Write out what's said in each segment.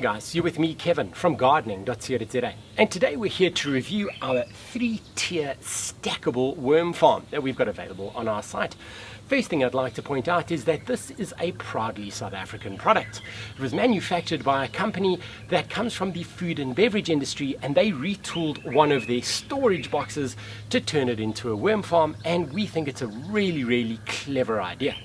guys, you're with me, Kevin, from gardening.co.za, and today we're here to review our 3-tier stackable worm farm that we've got available on our site. First thing I'd like to point out is that this is a proudly South African product. It was manufactured by a company that comes from the food and beverage industry, and they retooled one of their storage boxes to turn it into a worm farm, and we think it's a really clever idea.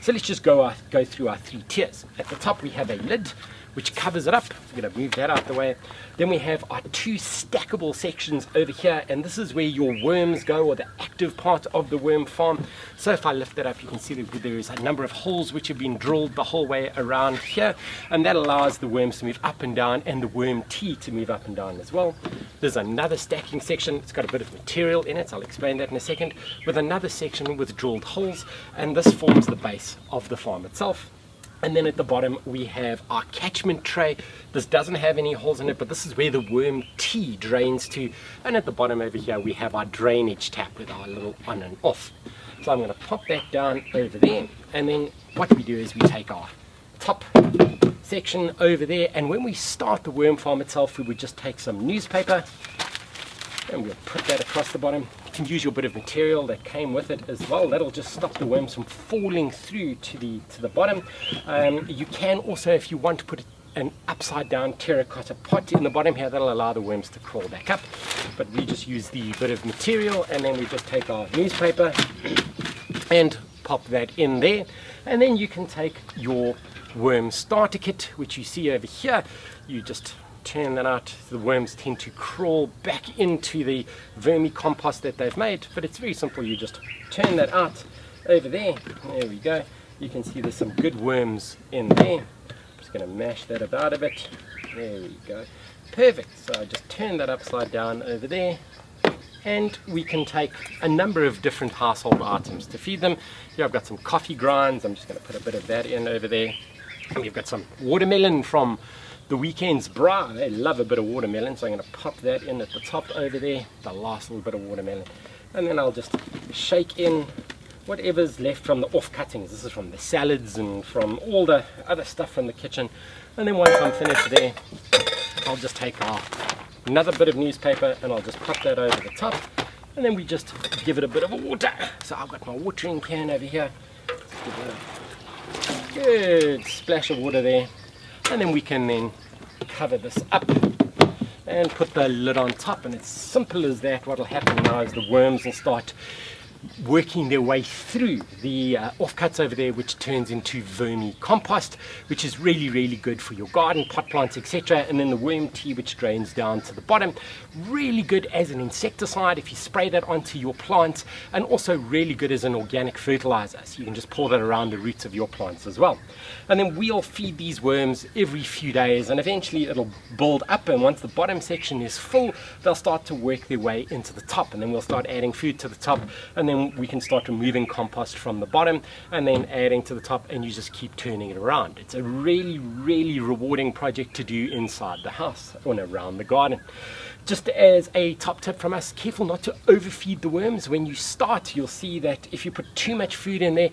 So let's just go through our 3 tiers. At the top we have a lid which covers it up. We're going to move that out the way. Then we have our 2 stackable sections over here, and this is where your worms go, or the active part of the worm farm. So if I lift that up, you can see that there is a number of holes which have been drilled the whole way around here, and that allows the worms to move up and down and the worm tea to move up and down as well. There's another stacking section. It's got a bit of material in it, I'll explain that in a second, with another section with drilled holes, and this forms the base of the farm itself. And then at the bottom we have our catchment tray. This doesn't have any holes in it, but this is where the worm tea drains to. And at the bottom over here we have our drainage tap with our little on and off. So I'm going to pop that down over there, and then what we do is we take our top section over there, and when we start the worm farm itself, we would just take some newspaper and we'll put that across the bottom. You can use your bit of material that came with it as well. That'll just stop the worms from falling through to the bottom. You can also, if you want, to put an upside down terracotta pot in the bottom here. That'll allow the worms to crawl back up. But we just use the bit of material, and then we just take our newspaper and pop that in there. And then you can take your worm starter kit, which you see over here. You just turn that out. The worms tend to crawl back into the vermicompost that they've made, but it's very simple. You just turn that out over there. There we go. You can see there's some good worms in there. I'm just going to mash that about a bit. There we go. Perfect. So I just turn that upside down over there, and we can take a number of different household items to feed them. Here I've got some coffee grinds. I'm just going to put a bit of that in over there. And we've got some watermelon from the weekend's bra. They love a bit of watermelon, so I'm going to pop that in at the top over there, the last little bit of watermelon. And then I'll just shake in whatever's left from the off cuttings. This is from the salads and from all the other stuff from the kitchen. And then once I'm finished there, I'll just take another bit of newspaper and I'll just pop that over the top. And then we just give it a bit of water. So I've got my watering can over here. Give it a good splash of water there. And then we can then cover this up and put the lid on top, and it's simple as that. What will happen now is the worms will start working their way through the offcuts over there, which turns into vermicompost, which is really good for your garden, pot plants, etc. And then the worm tea, which drains down to the bottom, really good as an insecticide if you spray that onto your plants, and also really good as an organic fertilizer, so you can just pour that around the roots of your plants as well. And then we'll feed these worms every few days, and eventually it'll build up, and once the bottom section is full, they'll start to work their way into the top, and then we'll start adding food to the top, and then we can start removing compost from the bottom and then adding to the top, and you just keep turning it around. It's a really rewarding project to do inside the house or around the garden. Just as a top tip from us, careful not to overfeed the worms. When you start, you'll see that if you put too much food in there,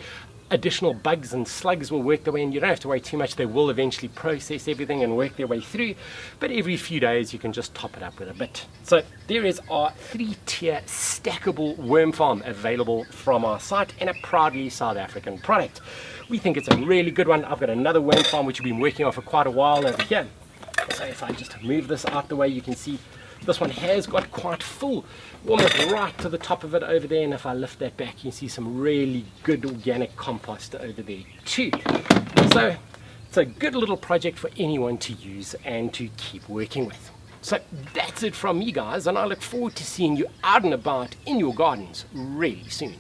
additional bugs and slugs will work their way in. You don't have to worry too much. They will eventually process everything and work their way through, but every few days you can just top it up with a bit. So there is our 3-tier stackable worm farm available from our site, and a proudly South African product. We think it's a really good one. I've got another worm farm which we've been working on for quite a while over here. So if I just move this out the way, you can see this one has got quite full, almost right to the top of it over there, and if I lift that back, you can see some really good organic compost over there too. So it's a good little project for anyone to use and to keep working with. So that's it from me, guys, and I look forward to seeing you out and about in your gardens really soon.